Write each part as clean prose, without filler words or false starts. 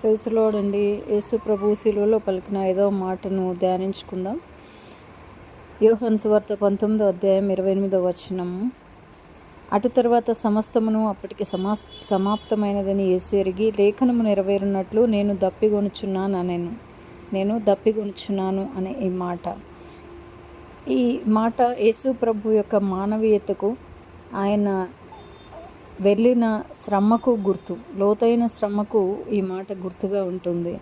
Praise the lord అండి. యేసు ప్రభు శిలువలో పలికిన 5వ మాటను ధ్యానించుకుందాం. యోహాను సువార్త 19వ అధ్యాయం 28వ వచనము. అటు తర్వాత సమస్తమును అప్పటికి సమాప్తమైనదని యేసు ఎరిగి, లేఖనము నెరవేరునట్లు నేను దప్పిగొనుచున్నాను అనే ఈ మాట యేసు ప్రభు యొక్క మానవీయతకు, ఆయన వెళ్ళిన శ్రమకు గుర్తు, లోతైన శ్రమకు ఈ మాట గుర్తుగా ఉంటుంది.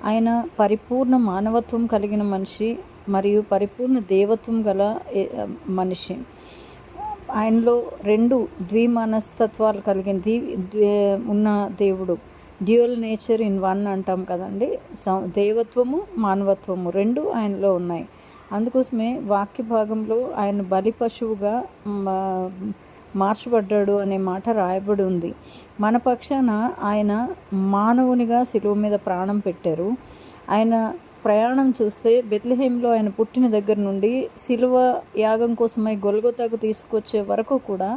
ఆయన పరిపూర్ణ మానవత్వం కలిగిన మనిషి మరియు పరిపూర్ణ దేవత్వం గల మనిషి. ఆయనలో రెండు ద్విమనస్తత్వాలు కలిగిన ఉన్న దేవుడు, డ్యూయల్ నేచర్ ఇన్ వన్ అంటాం కదండి. దేవత్వము మానవత్వము రెండు ఆయనలో ఉన్నాయి. అందుకోసమే వాక్య భాగంలో ఆయన బలి పశువుగా మార్చబడ్డాడు అనే మాట రాయబడి ఉంది. మన పక్షాన ఆయన మానవునిగా శిలువ మీద ప్రాణం పెట్టారు. ఆయన ప్రయాణం చూస్తే బెత్లెహేంలో ఆయన పుట్టిన దగ్గర నుండి శిలువ యాగం కోసమై గొల్గొతాకు తీసుకొచ్చే వరకు కూడా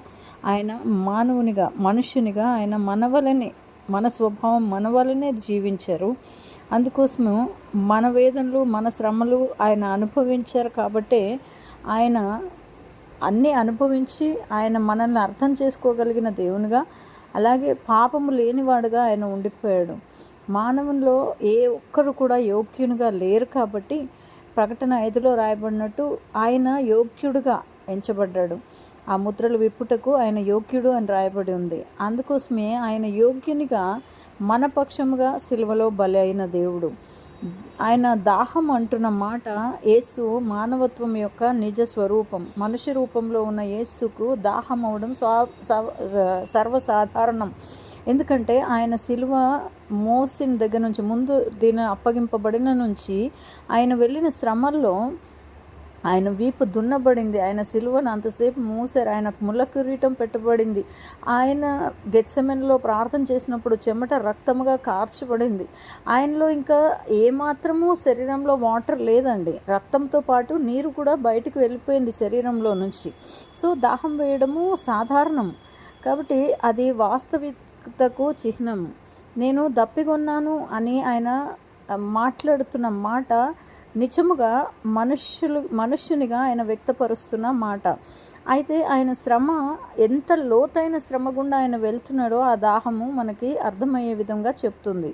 ఆయన మానవునిగా, మనుష్యునిగా ఆయన మన స్వభావం మన వలనే జీవించారు. అందుకోసము మన వేదనలు, మన శ్రమలు ఆయన అనుభవించారు. కాబట్టే ఆయన అన్నీ అనుభవించి ఆయన మనల్ని అర్థం చేసుకోగలిగిన దేవునిగా, అలాగే పాపము లేనివాడుగా ఆయన ఉండిపోయాడు. మానవుల్లో ఏ ఒక్కరు కూడా యోగ్యునిగా లేరు. కాబట్టి ప్రకటన 5లో రాయబడినట్టు ఆయన యోగ్యుడుగా ఎంచబడ్డాడు. ఆ ముద్రలు విప్పుటకు ఆయన యోగ్యుడు అని రాయబడి ఉంది. అందుకోసమే ఆయన యోగ్యునిగా మన పక్షముగా సిలువలో బలి అయిన దేవుడు. ఆయన దాహం అంటున్న మాట యేసు మానవత్వం యొక్క నిజ స్వరూపం. మనుష్య రూపంలో ఉన్న యేసుకు దాహం అవడం సర్వసాధారణం. ఎందుకంటే ఆయన సిలువ మోసిన దగ్గర నుంచి, ముందు దీని అప్పగింపబడిన నుంచి ఆయన వెళ్ళిన శ్రమల్లో ఆయన వీపు దున్నబడింది. ఆయన సిలువను అంతసేపు మూసారు. ఆయనకు ముళ్ళ కిరీటం పెట్టబడింది. ఆయన గెత్సెమనెలో ప్రార్థన చేసినప్పుడు చెమట రక్తముగా కార్చబడింది. ఆయనలో ఇంకా ఏమాత్రము శరీరంలో వాటర్ లేదండి. రక్తంతో పాటు నీరు కూడా బయటికి వెళ్ళిపోయింది శరీరంలో నుంచి. సో దాహం వేయడము సాధారణం. కాబట్టి అది వాస్తవికతకు చిహ్నం. నేను దప్పిగొన్నాను అని ఆయన మాట్లాడుతున్న మాట నిజముగా మనుష్యునిగా ఆయన వ్యక్తపరుస్తున్న మాట. అయితే ఆయన శ్రమ, ఎంత లోతైన శ్రమ గుండా ఆయన వెళ్తున్నాడో ఆ దాహము మనకి అర్థమయ్యే విధంగా చెప్తుంది.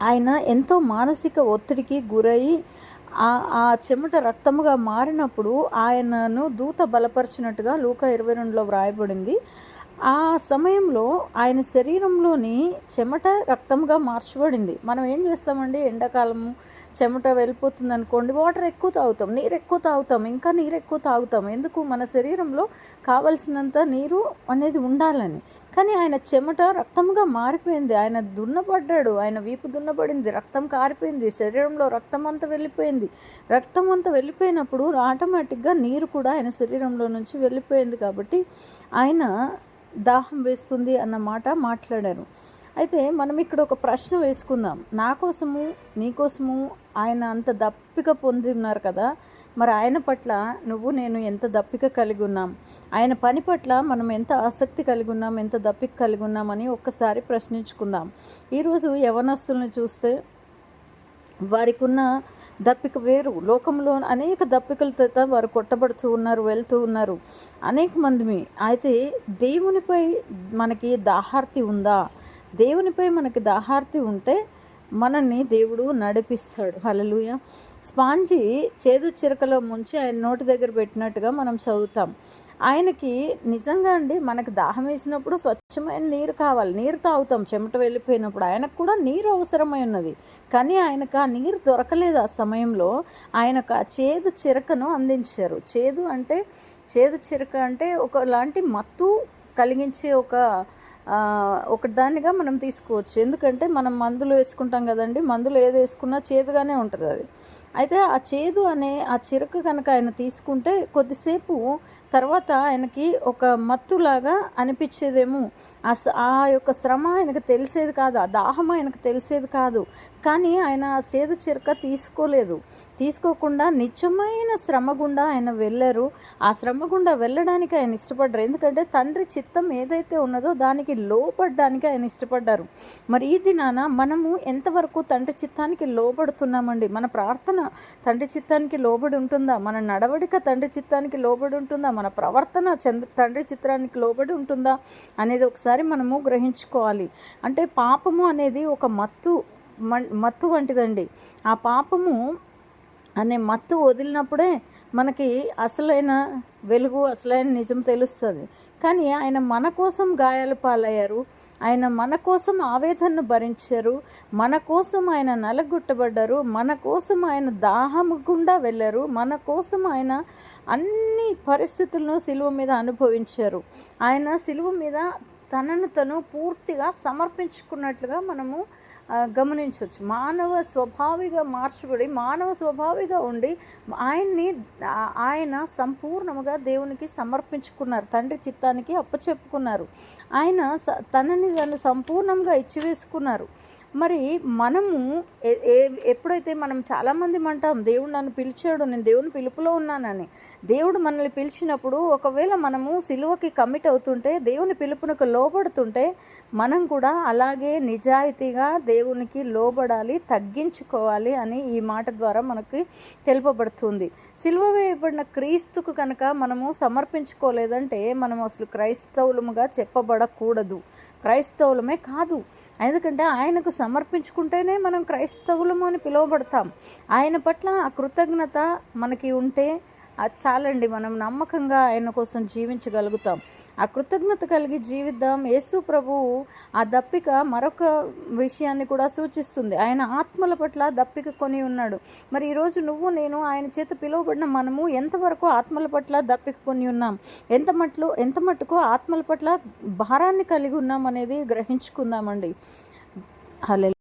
ఆయన ఎంతో మానసిక ఒత్తిడికి గురై ఆ చెమట రక్తముగా మారినప్పుడు ఆయనను దూత బలపరిచినట్టుగా లూకా 22లో వ్రాయబడింది. ఆ సమయంలో ఆయన శరీరంలోని చెమట రక్తంగా మార్చబడింది. మనం ఏం చేస్తామండి, ఎండాకాలము చెమట వెళ్ళిపోతుంది అనుకోండి, వాటర్ ఎక్కువ తాగుతాం, నీరు ఎక్కువ తాగుతాం, ఇంకా నీరు ఎక్కువ తాగుతాం. ఎందుకు? మన శరీరంలో కావలసినంత నీరు అనేది ఉండాలని. కానీ ఆయన చెమట రక్తంగా మారిపోయింది. ఆయన దున్నపడ్డాడు, ఆయన వీపు దున్నపడింది, రక్తం కారిపోయింది, శరీరంలో రక్తం అంతా వెళ్ళిపోయింది. రక్తం అంతా వెళ్ళిపోయినప్పుడు ఆటోమేటిక్గా నీరు కూడా ఆయన శరీరంలో నుంచి వెళ్ళిపోయింది. కాబట్టి ఆయన దాహం వేస్తుంది అన్న మాట మాట్లాడారు. అయితే మనం ఇక్కడ ఒక ప్రశ్న వేసుకుందాం. నా కోసము, నీ కోసము ఆయన అంత దప్పిక పొంది ఉన్నారు కదా, మరి ఆయన పట్ల నేను ఎంత దప్పిక కలిగి ఉన్నాం, ఆయన పని పట్ల మనం ఎంత ఆసక్తి కలిగి ఉన్నాం, ఎంత దప్పిక కలిగి ఉన్నామని ఒక్కసారి ప్రశ్నించుకుందాం. ఈరోజు యవనస్తుల్ని చూస్తే వారికి ఉన్న దప్పిక వేరు. లోకంలో అనేక దప్పికలతో వారు కొట్టబడుతూ ఉన్నారు, వెళ్తూ ఉన్నారు అనేక మంది. అయితే దేవునిపై మనకి దాహార్తి ఉందా? దేవునిపై మనకి దాహార్తి ఉంటే మనల్ని దేవుడు నడిపిస్తాడు. హల్లెలూయా. స్పాంజి చేదు చిరకలో ముంచి ఆయన నోటి దగ్గర పెట్టినట్టుగా మనం చదువుతాం. ఆయనకి నిజంగా అండి, మనకు దాహం వేసినప్పుడు స్వచ్ఛమైన నీరు కావాలి, నీరు తాగుతాం చెమట వెళ్ళిపోయినప్పుడు. ఆయనకు కూడా నీరు అవసరమై ఉన్నది. కానీ ఆయనకు ఆ నీరు దొరకలేదు. ఆ సమయంలో ఆయనకు ఆ చేదు చిరకను అందించారు. చేదు చిరక అంటే ఒకలాంటి మత్తు కలిగించే ఒక దానిగా మనం తీసుకోవచ్చు. ఎందుకంటే మనం మందులు వేసుకుంటాం కదండి, మందులు ఏది వేసుకున్నా చేదుగానే ఉంటుంది అది. అయితే ఆ చేదు అనే ఆ చిరక కనుక ఆయన తీసుకుంటే కొద్దిసేపు తర్వాత ఆయనకి ఒక మత్తులాగా అనిపించేదేమో. ఆ యొక్క శ్రమ ఆయనకు తెలిసేది కాదు, ఆ దాహం ఆయనకు తెలిసేది కాదు. కానీ ఆయన ఆ చేదు చిరక తీసుకోకుండా నిజమైన శ్రమ గుండా ఆయన వెళ్ళారు. ఆ శ్రమ గుండా వెళ్ళడానికి ఆయన ఇష్టపడ్డారు. ఎందుకంటే తండ్రి చిత్తం ఏదైతే ఉన్నదో దానికి చిత్తానికి లోబడడానికి ఆయన ఇష్టపడ్డారు. మరి ఈ దినాన మనము ఎంతవరకు తండ్రి చిత్తానికి లోబడుతున్నామండి? మన ప్రార్థన తండ్రి చిత్తానికి లోబడి ఉంటుందా? మన నడవడిక తండ్రి చిత్తానికి లోబడి ఉంటుందా? మన ప్రవర్తన తండ్రి చిత్తానికి లోబడి ఉంటుందా అనేది ఒకసారి మనము గ్రహించుకోవాలి. అంటే పాపము అనేది ఒక మత్తు వంటిదండి. ఆ పాపము అనే మత్తు వదిలినప్పుడే మనకి అసలైన వెలుగు, అసలైన నిజం తెలుస్తుంది. కానీ ఆయన మన కోసం గాయాలు పాలయ్యారు, ఆయన మన కోసం ఆవేదనను భరించారు, మన కోసం ఆయన నలగొట్టబడ్డారు, మన కోసం ఆయన దాహము గుండా వెళ్ళారు, మన కోసం ఆయన అన్ని పరిస్థితులను సిలువ మీద అనుభవించారు. ఆయన సిలువ మీద తనను తను పూర్తిగా సమర్పించుకున్నట్లుగా మనము గమనించవచ్చు. మానవ స్వభావిగా మార్చబడి మానవ స్వభావిగా ఉండి ఆయన సంపూర్ణముగా దేవునికి సమర్పించుకున్నారు, తండ్రి చిత్తానికి అప్పచెప్పుకున్నారు. ఆయన తనని తను సంపూర్ణంగా ఇచ్చివేసుకున్నారు. మరి మనము ఎప్పుడైతే మనం చాలామంది అంటాం, దేవుడు నన్ను పిలిచాడు, నేను దేవుని పిలుపులో ఉన్నానని. దేవుడు మనల్ని పిలిచినప్పుడు ఒకవేళ మనము సిలువకి కమిట్ అవుతుంటే, దేవుని పిలుపునకు లోబడుతుంటే, మనం కూడా అలాగే నిజాయితీగా దేవునికి లోబడాలి, తగ్గించుకోవాలి అని ఈ మాట ద్వారా మనకి తెలుపబడుతుంది. సిలువ వేయబడిన క్రీస్తుకు కనుక మనము సమర్పించుకోలేదంటే మనం అసలు క్రైస్తవులముగా చెప్పబడకూడదు, క్రైస్తవులమే కాదు. ఎందుకంటే ఆయనకు సమర్పించుకుంటేనే మనం క్రైస్తవులము అని పిలువబడతాం. ఆయన పట్ల ఆ కృతజ్ఞత మనకి ఉంటే అది చాలండి, మనం నమ్మకంగా ఆయన కోసం జీవించగలుగుతాం. ఆ కృతజ్ఞత కలిగి జీవిద్దాం. యేసు ప్రభువు ఆ దప్పిక మరొక విషయాన్ని కూడా సూచిస్తుంది. ఆయన ఆత్మల పట్ల దప్పిక కొని ఉన్నాడు. మరి ఈరోజు నువ్వు నేను ఆయన చేత పిలువబడిన మనము ఎంతవరకు ఆత్మల పట్ల దప్పిక కొని ఉన్నాం, ఎంత మట్టుకు ఆత్మల పట్ల భారాన్ని కలిగి ఉన్నాం అనేది గ్రహించుకుందామండి. హల్లెలూయా.